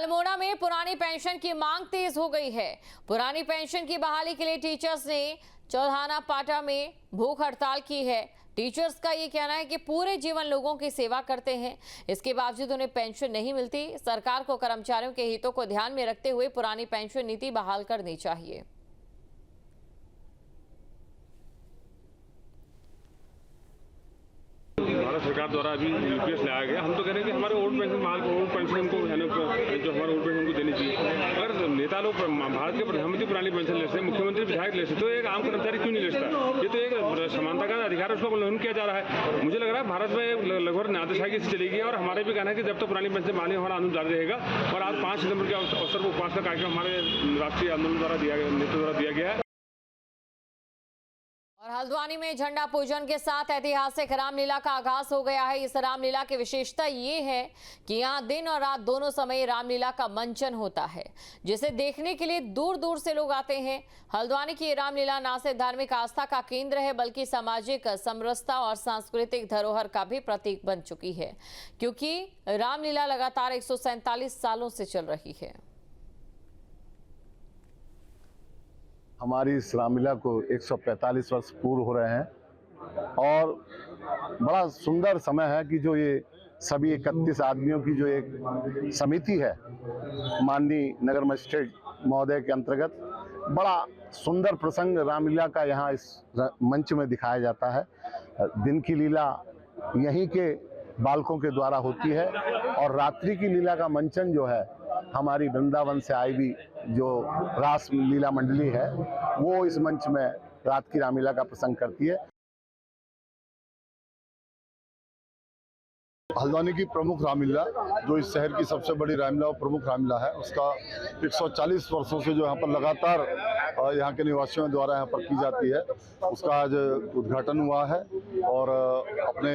अल्मोड़ा में पुरानी पेंशन की मांग तेज हो गई है। पुरानी पेंशन की बहाली के लिए टीचर्स ने चौधाना पाटा में भूख हड़ताल की है। टीचर्स का ये कहना है कि पूरे जीवन लोगों की सेवा करते हैं, इसके बावजूद उन्हें पेंशन नहीं मिलती। सरकार को कर्मचारियों के हितों को ध्यान में रखते हुए पुरानी पेंशन नीति बहाल करनी चाहिए। भारत सरकार द्वारा अभी यूपीएस लाया गया। हम तो कह रहे हैं कि हमारे ओल्ड पेंशन को जो हमारे ओल्ड पेंशन को देनी चाहिए। अगर नेता लोग भारत के प्रधानमंत्री पुरानी पेंशन ले सकते, मुख्यमंत्री विधायक ले सकते, तो एक आम कर्मचारी क्यों नहीं ले सकता? ये तो एक समानता का अधिकार, उसका उल्लंघन किया जा रहा है। मुझे लग रहा है भारत में लगभग नादशाही से चलेगी और हमारे भी कहना है कि जब तक पुरानी पेंशन बहाली हमारा आंदोलन जारी रहेगा। और आज 5 सितंबर के अवसर पर उपवास का कार्यक्रम हमारे राष्ट्रीय आंदोलन द्वारा नेतृत्व द्वारा दिया गया है। और हल्द्वानी में झंडा पूजन के साथ ऐतिहासिक रामलीला का आगाज हो गया है। इस रामलीला की विशेषता ये है कि यहाँ दिन और रात दोनों समय रामलीला का मंचन होता है, जिसे देखने के लिए दूर दूर से लोग आते हैं। हल्द्वानी की रामलीला न सिर्फ धार्मिक आस्था का केंद्र है, बल्कि सामाजिक समरसता और सांस्कृतिक धरोहर का भी प्रतीक बन चुकी है, क्योंकि रामलीला लगातार 147 सालों से चल रही है। हमारी इस रामलीला को 145 वर्ष पूर्ण हो रहे हैं और बड़ा सुंदर समय है कि जो ये सभी 31 आदमियों की जो एक समिति है माननीय नगर मजिस्ट्रेट महोदय के अंतर्गत, बड़ा सुंदर प्रसंग रामलीला का यहाँ इस मंच में दिखाया जाता है। दिन की लीला यहीं के बालकों के द्वारा होती है और रात्रि की लीला का मंचन जो है हमारी वृंदावन से आई हुई जो रास लीला मंडली है वो इस मंच में रात की रामलीला का प्रसंग करती है। हल्द्वानी की प्रमुख रामलीला जो इस शहर की सबसे बड़ी रामलीला और प्रमुख रामलीला है, उसका 140 वर्षों से जो यहाँ पर लगातार यहाँ के निवासियों द्वारा यहाँ पर की जाती है, उसका आज उद्घाटन हुआ है। और अपने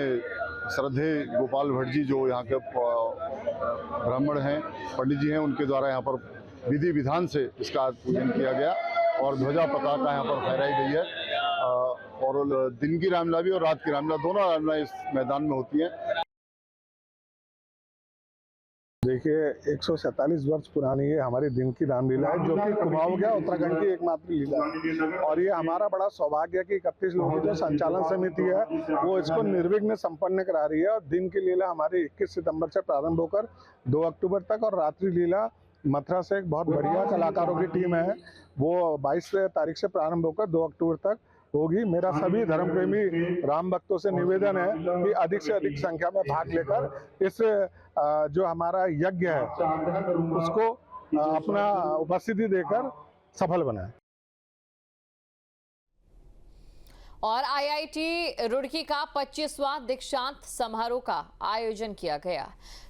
श्रद्धे गोपाल भट्ट जी जो यहाँ के ब्राह्मण हैं, पंडित जी हैं, उनके द्वारा यहाँ पर विधि विधान से इसका आज पूजन किया गया और ध्वजा पताका यहाँ पर फहराई गई है। और दिन की रामलीला भी और रात की रामलीला दोनों रामलीला इस मैदान में होती है। देखिए 147 वर्ष पुरानी ये हमारी दिन की रामलीला है, जो कि कुमाऊं गया उत्तराखंड की एकमात्र लीला है। और ये हमारा बड़ा सौभाग्य है कि 31 लोगों की जो संचालन समिति है वो इसको निर्विघ्न संपन्न करा रही है। और दिन की लीला हमारी 21 सितंबर से प्रारंभ होकर 2 अक्टूबर तक, और रात्रि लीला मथुरा से एक बहुत बढ़िया कलाकारों की टीम है, वो 22 तारीख से प्रारंभ होकर 2 अक्टूबर तक होगी। मेरा सभी धर्म प्रेमी राम भक्तों से निवेदन है कि अधिक से अधिक संख्या में भाग लेकर इस जो हमारा यज्ञ है उसको अपना उपस्थिति देकर सफल बनाएं। और आईआईटी रुड़की का 25वां दीक्षांत समारोह का आयोजन किया गया,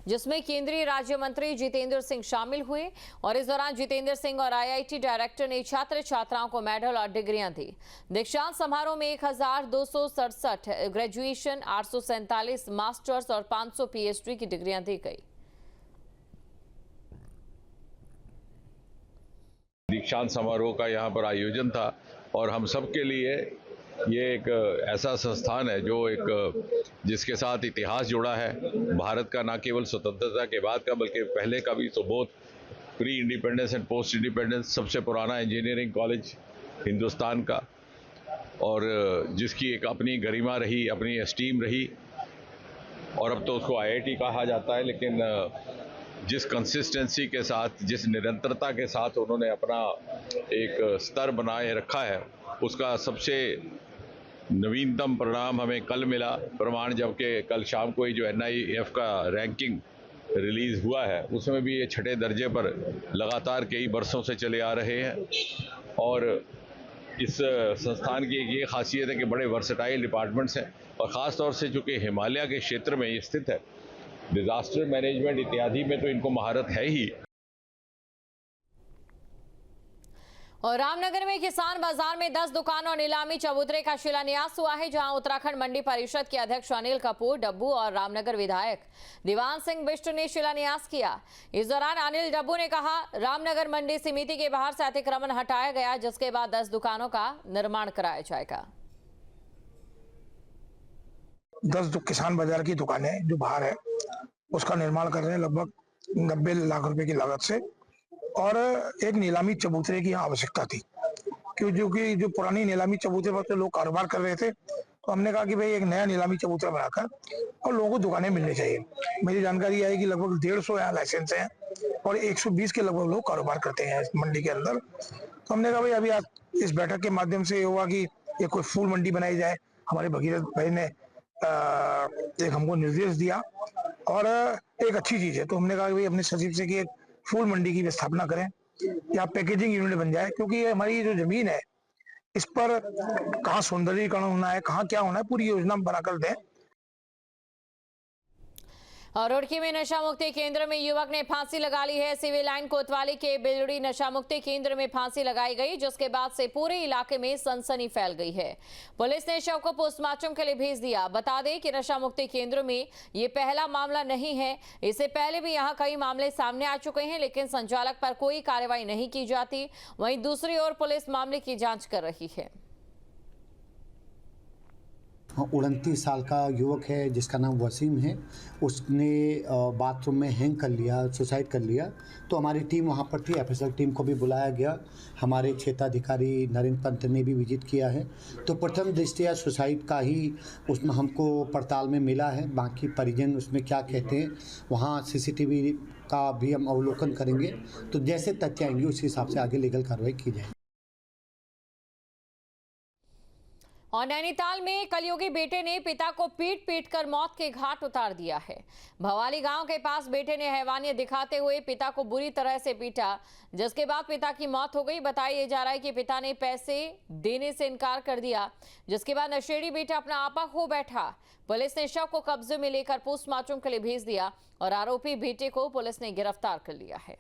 जिसमें केंद्रीय राज्य मंत्री जितेंद्र सिंह शामिल हुए। और इस दौरान जितेंद्र सिंह और आईआईटी डायरेक्टर ने छात्र छात्राओं को मेडल और डिग्रियां दी। दीक्षांत समारोह में 1267 ग्रेजुएशन, 847 मास्टर्स और 500 पीएचडी की डिग्रियां दी गई। दीक्षांत समारोह का यहाँ पर आयोजन था और हम सब के लिए ये एक ऐसा संस्थान है जो जिसके साथ इतिहास जुड़ा है भारत का, ना केवल स्वतंत्रता के बाद का बल्कि पहले का भी। तो बहुत pre independence and post independence सबसे पुराना इंजीनियरिंग कॉलेज हिंदुस्तान का, और जिसकी एक अपनी गरिमा रही, अपनी एस्टीम रही। और अब तो उसको आईआईटी कहा जाता है, लेकिन जिस कंसिस्टेंसी के साथ, जिस निरंतरता के साथ उन्होंने अपना एक स्तर बनाए रखा है, उसका सबसे नवीनतम परिणाम हमें कल मिला प्रमाण, जबकि कल शाम को ही जो NIEF का रैंकिंग रिलीज़ हुआ है उसमें भी ये 6ठे दर्जे पर लगातार कई वर्षों से चले आ रहे हैं। और इस संस्थान की ये खासियत है कि बड़े वर्सेटाइल डिपार्टमेंट्स हैं, और ख़ास तौर से चूँकि हिमालय के क्षेत्र में ये स्थित है, डिज़ास्टर मैनेजमेंट इत्यादि में तो इनको महारत है ही। और रामनगर में किसान बाजार में 10 दुकान और नीलामी चबूतरे का शिलान्यास हुआ है, जहां उत्तराखंड मंडी परिषद के अध्यक्ष अनिल कपूर डब्बू और रामनगर विधायक दीवान सिंह बिष्ट ने शिलान्यास किया। इस दौरान अनिल डब्बू ने कहा, रामनगर मंडी समिति के बाहर से अतिक्रमण हटाया गया, जिसके बाद 10 दुकानों का निर्माण कराया जाएगा। 10 किसान बाजार की दुकानें जो बाहर है उसका निर्माण कर रहे हैं। लगभग 90 लाख रुपए की लागत से, और एक नीलामी चबूतरे की यहाँ आवश्यकता थी, क्योंकि जो पुरानी नीलामी चबूतरे पर तो लोग कारोबार कर रहे थे, तो हमने कहा कि भाई एक नया नीलामी चबूतरा बनाकर और लोगों को दुकानें मिलनी चाहिए। मेरी जानकारी है कि लगभग 150 यहाँ लाइसेंस हैं और 120 के लगभग लोग कारोबार करते हैं इस मंडी के अंदर। तो हमने कहा भाई अभी आज इस बैठक के माध्यम से ये हुआ कि एक कोई फूल मंडी बनाई जाए। हमारे भगीरथ भाई ने एक हमको निर्देश दिया और एक अच्छी चीज है, तो हमने कहा कि भाई अपने सचिव से कि एक फूल मंडी की स्थापना करें या पैकेजिंग यूनिट बन जाए, क्योंकि ये हमारी जो जमीन है इस पर कहाँ सौंदर्यीकरण होना है, कहाँ क्या होना है, पूरी योजना बनाकर दें। और रुड़की में नशा मुक्ति केंद्र में युवक ने फांसी लगा ली है। सिविल लाइन कोतवाली के बिलड़ी नशा मुक्ति केंद्र में फांसी लगाई गई, जिसके बाद से पूरे इलाके में सनसनी फैल गई है। पुलिस ने शव को पोस्टमार्टम के लिए भेज दिया। बता दें कि नशा मुक्ति केंद्र में ये पहला मामला नहीं है, इससे पहले भी यहाँ कई मामले सामने आ चुके हैं, लेकिन संचालक पर कोई कार्रवाई नहीं की जाती। वहीं दूसरी ओर पुलिस मामले की जाँच कर रही है। 29 साल का युवक है जिसका नाम वसीम है। उसने बाथरूम में हैंग कर लिया, सुसाइड कर लिया। तो हमारी टीम वहाँ पर थी, एफएसएल टीम को भी बुलाया गया। हमारे क्षेत्राधिकारी नरेंद्र पंत ने भी विजिट किया है। तो प्रथम दृष्टया सुसाइड का ही उसमें हमको पड़ताल में मिला है। बाकी परिजन उसमें क्या कहते हैं, वहाँ सीसीटीवी का भी हम अवलोकन करेंगे। तो जैसे तथ्य आएंगे उस हिसाब से आगे लीगल कार्रवाई की जाएगी। और नैनीताल में कलयुगी बेटे ने पिता को पीट कर मौत के घाट उतार दिया है। भवाली गांव के पास बेटे ने हैवानियत दिखाते हुए पिता को बुरी तरह से पीटा, जिसके बाद पिता की मौत हो गई। बताया जा रहा है कि पिता ने पैसे देने से इनकार कर दिया, जिसके बाद नशेड़ी बेटा अपना आपा खो बैठा। पुलिस ने शव को कब्जे में लेकर पोस्टमार्टम के लिए भेज दिया और आरोपी बेटे को पुलिस ने गिरफ्तार कर लिया है।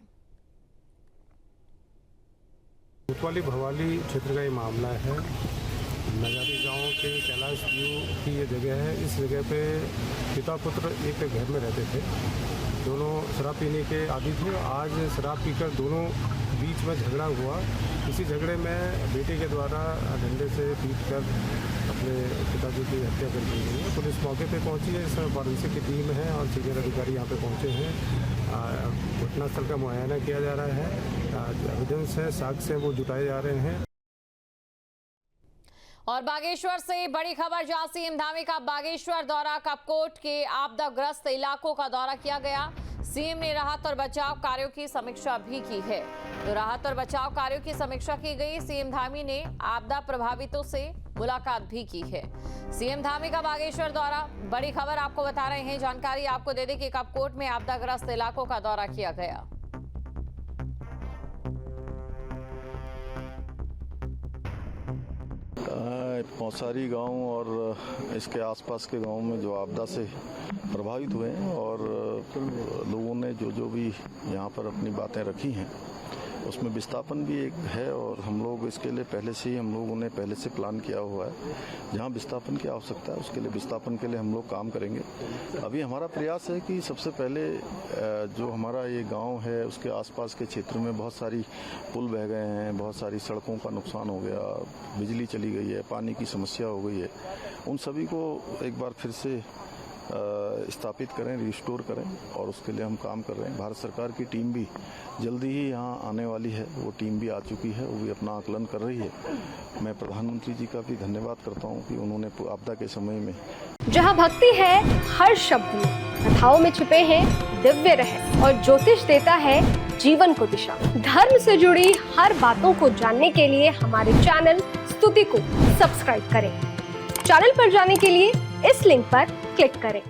कोतवाली भवाली क्षेत्र का ये मामला है। नजारी गांव के कैलाश व्यू की ये जगह है। इस जगह पे पिता पुत्र एक घर में रहते थे। दोनों शराब पीने के आदी थे। आज शराब पीकर दोनों बीच में झगड़ा हुआ। इसी झगड़े में बेटे के द्वारा डंडे से पीटकर अपने पिताजी की हत्या कर दी गई है। पुलिस मौके पे पहुंची है, इस फॉरेंसिक की टीम है और सीनियर अधिकारी यहाँ पे पहुंचे हैं। घटनास्थल का मुआयना किया जा रहा है। एविडेंस है, साक्ष्य है, वो जुटाए जा रहे हैं। और बागेश्वर से बड़ी खबर, जहां सीएम धामी का बागेश्वर दौरा, कपकोट के आपदाग्रस्त इलाकों का दौरा किया गया। सीएम ने राहत और बचाव कार्यों की समीक्षा भी की है। तो राहत और बचाव कार्यों की समीक्षा की गई। सीएम धामी ने आपदा प्रभावितों से मुलाकात भी की है। सीएम धामी का बागेश्वर दौरा, बड़ी खबर आपको बता रहे हैं। जानकारी आपको दे दें कि कपकोट में आपदाग्रस्त इलाकों का दौरा किया गया। पौसारी गांव और इसके आसपास के गांव में जो आपदा से प्रभावित हुए हैं और लोगों ने जो भी यहाँ पर अपनी बातें रखी हैं, उसमें विस्थापन भी एक है और हम लोग इसके लिए पहले से ही हम लोगों ने पहले से प्लान किया हुआ है। जहाँ विस्थापन की आवश्यकता है उसके लिए विस्थापन के लिए हम लोग काम करेंगे। अभी हमारा प्रयास है कि सबसे पहले जो हमारा ये गांव है उसके आसपास के क्षेत्र में बहुत सारी पुल बह गए हैं, बहुत सारी सड़कों का नुकसान हो गया, बिजली चली गई है, पानी की समस्या हो गई है। उन सभी को एक बार फिर से स्थापित करें, रिस्टोर करें और उसके लिए हम काम कर रहे हैं। भारत सरकार की टीम भी जल्दी ही यहाँ आने वाली है। वो टीम भी आ चुकी है, वो भी अपना आकलन कर रही है। मैं प्रधानमंत्री जी का भी धन्यवाद करता हूँ कि उन्होंने आपदा के समय में, जहाँ भक्ति है हर शब्द में, कथाओं में छुपे हैं दिव्य रहस्य और ज्योतिष देता है जीवन को दिशा। धर्म से जुड़ी हर बातों को जानने के लिए हमारे चैनल स्तुति को सब्सक्राइब करें। चैनल पर जाने के लिए इस लिंक पर क्लिक करें।